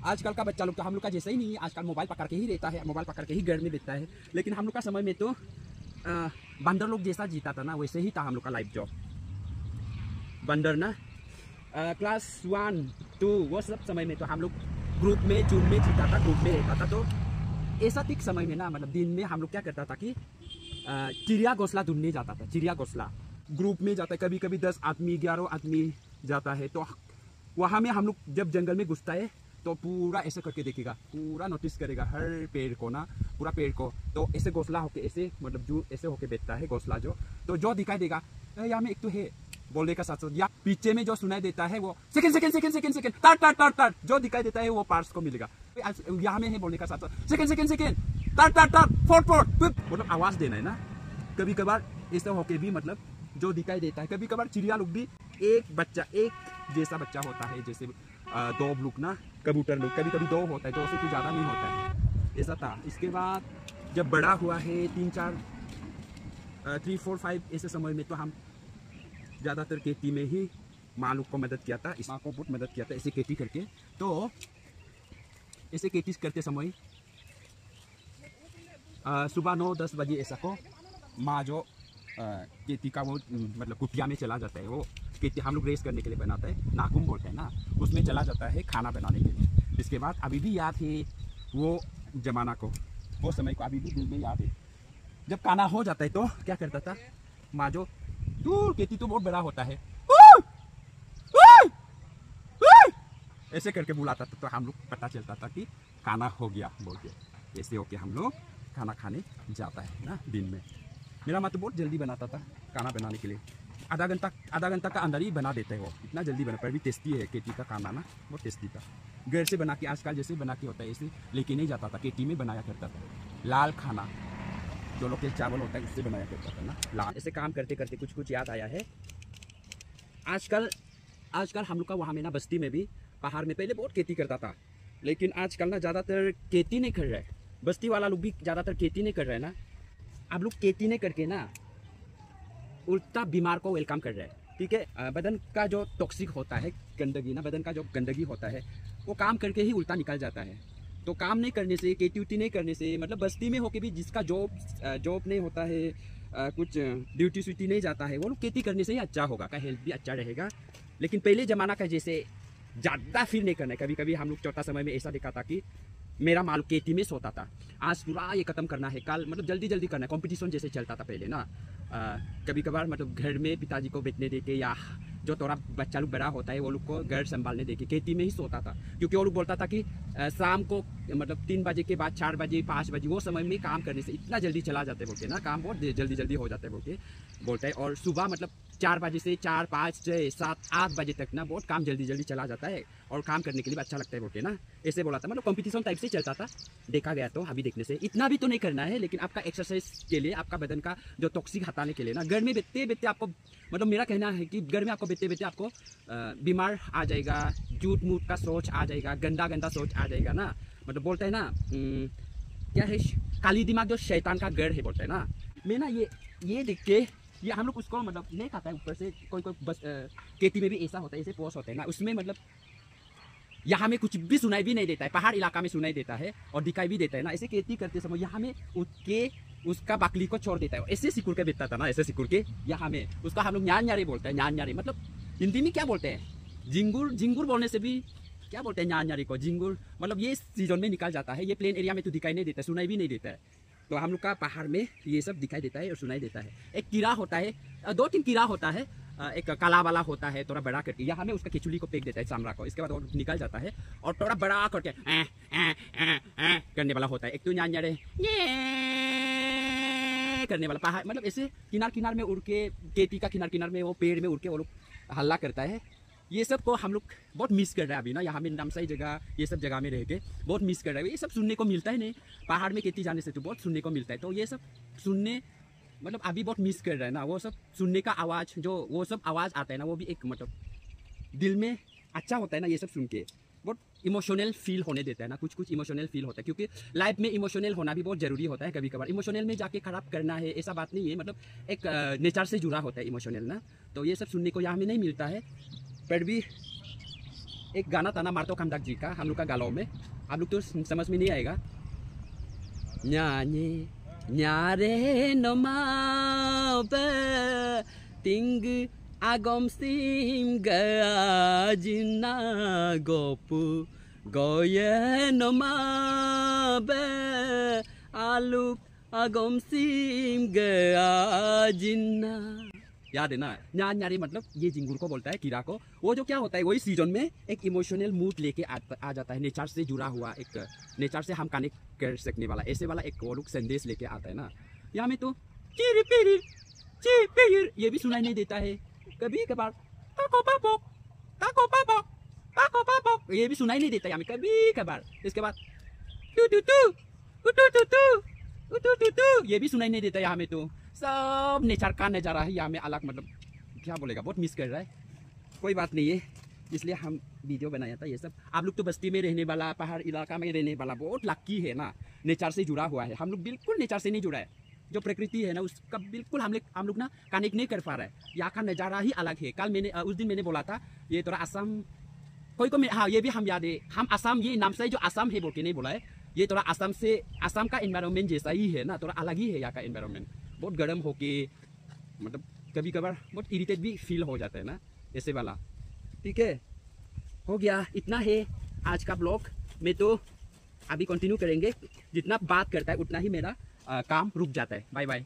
आजकल का बच्चा लोग तो हम लोग का जैसा ही नहीं है, आजकल मोबाइल पकड़ के ही रहता है, मोबाइल पकड़ के ही घर में बैठता है। लेकिन हम लोग का समय में तो बंदर लोग जैसा जीता था ना, वैसे ही था हम लोग का लाइफ। जॉब बंदर ना क्लास 1, 2 वो सब समय में तो हम लोग ग्रुप में झुंड में जीता था, ग्रुप में रहता था। तो ऐसा ठीक समय में ना, मतलब दिन में हम लोग क्या करता था कि चिड़िया घोंसला ढूंढने जाता था। चिड़िया घोंसला ग्रुप में जाता है, कभी कभी 10 आदमी 11 आदमी जाता है। तो वहाँ में हम लोग जब जंगल में घुसता है तो पूरा ऐसे करके देखेगा, पूरा नोटिस करेगा हर पेड़ को ना, पूरा पेड़ को। तो ऐसे घोंसला होके ऐसे, मतलब जो ऐसे होके बैठता है घोंसला जो, तो जो दिखाई देगा यहाँ में एक तो है बोलने का साथ साथ, या पीछे में जो सुनाई देता है वो second second second second second टाट टाट टाट टाट जो दिखाई देता है वो पार्ट्स को मिलेगा। यहाँ में है बोलने का साथ साथ सेकंड सेकंड सेकंड टाट टाट टाट फोर्ट फोर्ट, मतलब आवाज देना है ना। कभी कभार ऐसा होके भी मतलब जो दिखाई देता है, कभी कभार चिड़िया लोग भी एक बच्चा, एक जैसा बच्चा होता है, जैसे 2 लोग ना, कबूतर लोग कभी कभी 2 होता है, 2 से कुछ ज़्यादा नहीं होता है, ऐसा था। इसके बाद जब बड़ा हुआ है 3, 4, 3, 4, 5 ऐसे समय में तो हम ज़्यादातर खेती में ही माँ लोग को मदद किया था, इस माँ को बहुत मदद किया था ऐसे खेती करके। तो ऐसे खेती करते समय सुबह 9-10 बजे ऐसा को माँ जो खेती का वो मतलब कुटिया में चला जाता है, वो खेती हम लोग रेस करने के लिए बनाता है, नाकुम बोलते हैं ना, उसमें चला जाता है खाना बनाने के लिए। इसके बाद अभी भी याद है वो जमाना को, वो समय को अभी भी दिल में याद है। जब खाना हो जाता है तो क्या करता था माँ जो, दूर खेती तो बहुत बड़ा होता है, ऐसे करके बुलाता था। तो हम लोग पता चलता था कि खाना हो गया बोल के। ऐसे होके हम लोग खाना खाने जाता है ना दिन में। मेरा माँ तो बहुत जल्दी बनाता था खाना बनाने के लिए, आधा घंटा का अंदर ही बना देते हैं वो, इतना जल्दी बना। पर भी टेस्टी है खेती का खाना ना, बहुत टेस्टी था। घर से बना के आजकल जैसे बना के होता है ऐसे लेके नहीं जाता था, खेती में बनाया करता था। लाल खाना जो लोग के चावल होता है उससे बनाया करता था ना लाल। ऐसे काम करते करते कुछ कुछ याद आया है। आजकल हम लोग का वहाँ में ना बस्ती में भी, पहाड़ में पहले बहुत खेती करता था, लेकिन आजकल ना ज़्यादातर खेती नहीं कर रहा है। बस्ती वाला लोग भी ज़्यादातर खेती नहीं कर रहे हैं ना। आप लोग खेती नहीं करके ना उल्टा बीमार को वेलकम कर रहे हैं, ठीक है। बदन का जो टॉक्सिक होता है गंदगी ना, बदन का जो गंदगी होता है वो काम करके ही उल्टा निकल जाता है। तो काम नहीं करने से, खेती उटी नहीं करने से, मतलब बस्ती में होके भी जिसका जॉब नहीं होता है, कुछ ड्यूटी स्यूटी नहीं जाता है, वो लोग खेती करने से ही अच्छा होगा, का हेल्थ भी अच्छा रहेगा। लेकिन पहले ज़माना का जैसे ज़्यादा फील नहीं करना है। कभी कभी हम लोग छोटा समय में ऐसा देखा था कि मेरा माल खेती में सोता था, आज पूरा ये खत्म करना है, कल मतलब जल्दी जल्दी करना है। कंपटीशन जैसे चलता था पहले ना। कभी कभार मतलब घर में पिताजी को बैठने दे के, या जो थोड़ा बच्चा लोग बड़ा होता है वो लोग को घर संभालने दे के खेती में ही सोता था। क्योंकि वो लोग बोलता था कि शाम को मतलब 3 बजे के बाद 4 बजे 5 बजे वो समय में काम करने से इतना जल्दी चला जाते बोलते ना, काम बहुत जल्दी जल्दी हो जाते बोलते हैं। और सुबह मतलब 4 बजे से 4, 5, 6, 7, 8 बजे तक ना बहुत काम जल्दी जल्दी चला जाता है और काम करने के लिए अच्छा लगता है बोलते ना, ऐसे बोला था। मतलब कंपटीशन टाइप से चलता था देखा गया। तो अभी देखने से इतना भी तो नहीं करना है, लेकिन आपका एक्सरसाइज के लिए, आपका बदन का जो टॉक्सिक हटाने के लिए ना, घर में बैठते बैठते आपको, मतलब मेरा कहना है कि घर में आपको बैठते बैठते आपको बीमार आ जाएगा, झूठ मूठ का सोच आ जाएगा, गंदा गंदा सोच आ जाएगा ना। मतलब बोलते हैं ना क्या है, काली दिमाग जो शैतान का घर है बोलते हैं ना। मैं ना ये देख के, ये हम लोग उसको मतलब नहीं खाता है ऊपर से। कोई बस खेती में भी ऐसा होता है, ऐसे पोस्ट होते हैं ना, उसमें मतलब यहाँ में कुछ भी सुनाई भी नहीं देता है, पहाड़ इलाका में सुनाई देता है और दिखाई भी देता है ना। ऐसे खेती करते समय यहाँ में उठ के उसका बकली को छोड़ देता है, ऐसे सिकुड़ के बैठता था ना, ऐसे सिकुड़ के। यहाँ में उसका हम लोग न्यारे बोलते हैं, न्यारे मतलब हिंदी में क्या बोलते हैं, झिंगुर। झिंगुर बोलने से भी क्या बोलते हैं न्यारे को, झिंगुर। मतलब ये सीजन में निकल जाता है, ये प्लेन एरिया में तो दिखाई नहीं देता, सुनाई भी नहीं देता है। तो हम लोग का पहाड़ में ये सब दिखाई देता है और सुनाई देता है। एक कीड़ा होता है, 2-3 कीड़ा होता है, एक काला वाला होता है थोड़ा बड़ा करके, यहाँ में उसका खिचड़ी को फेंक देता है चामड़ा को। इसके बाद वो निकल जाता है और थोड़ा बड़ा करके करने वाला होता है। एक तो न्यारे करने वाला पहाड़, मतलब ऐसे किनार में उड़ के, खेती का किनार में वो पेड़ में उड़ के वो लोग हल्ला करता है। ये सब को हम लोग बहुत मिस कर रहे हैं अभी ना, यहाँ में नामसाई जगह, ये सब जगह में रह के बहुत मिस कर रहे हैं। ये सब सुनने को मिलता है नहीं, पहाड़ में खेती जाने से तो बहुत सुनने को मिलता है। तो ये सब सुनने मतलब अभी बहुत मिस कर रहे हैं ना, वो सब सुनने का आवाज़, जो वो सब आवाज़ आता है ना, वो भी एक मतलब दिल में अच्छा होता है ना। ये सब सुन के बहुत इमोशनल फील होने देता है ना, कुछ इमोशनल फील होता है। क्योंकि लाइफ में इमोशनल होना भी बहुत ज़रूरी होता है। कभी कभार इमोशनल में जाके खराब करना है ऐसा बात नहीं है, मतलब एक नेचर से जुड़ा होता है इमोशनल ना। तो ये सब सुनने को यहाँ में नहीं मिलता है, पर भी एक गाना था ना मार्तो खंडक जी का, हम लोग का गालों में, आप लोग तो समझ में नहीं आएगा। न्याने न्यारे नोमाबे तिंग आगम सिम गया जिन्ना गोपु गोये नोमाबे आलूक आगम सिम गया जिन्ना। याद है ना, न्यान न्यारे मतलब ये जिंगुर को बोलता है, कीड़ा को। वो जो क्या होता है, वही सीजन में एक इमोशनल मूड लेके आ जाता है, नेचर से जुड़ा हुआ, एक नेचर से हम कनेक्ट कर सकने वाला, ऐसे वाला एक वो लोग संदेश लेके आता है ना। यहाँ में तो चिर पिर चिर पिर ये भी सुनाई नहीं देता है, कभी कभार ताको पापो ताको पापो ताको पापो ये भी सुनाई नहीं देता यहाँ में कभी कभार। इसके बाद टू टू टू टू टू टू टू टू ये भी सुनाई नहीं देता यहाँ में। तो सब नेचर का नज़ारा है यहाँ में अलग, मतलब क्या बोलेगा, बहुत मिस कर रहा है। कोई बात नहीं है, इसलिए हम वीडियो बनाया था ये सब। आप लोग तो बस्ती में रहने वाला, पहाड़ इलाका में रहने वाला, बहुत लक्की है ना, नेचर से जुड़ा हुआ है। हम लोग बिल्कुल नेचर से नहीं जुड़ा है, जो प्रकृति है ना उसका बिल्कुल हम लोग ना कनेक्ट नहीं कर पा रहा है। यहाँ का नज़ारा ही अलग है। कल मैंने उस दिन मैंने बोला था ये थोड़ा असम कोई को, हाँ ये भी हम याद है, हम असम ये नाम से जो असम है बोल के नहीं बोला है, ये थोड़ा असम से, असम का एनवायरनमेंट जैसा ही है ना, थोड़ा अलग ही है यहाँ का एनवायरनमेंट। बहुत गर्म होके, मतलब कभी कभार बहुत इरिटेट भी फील हो जाता है ना, ऐसे वाला। ठीक है, हो गया, इतना है आज का ब्लॉग। मैं तो अभी कंटिन्यू करेंगे, जितना बात करता है उतना ही मेरा काम रुक जाता है। Bye bye.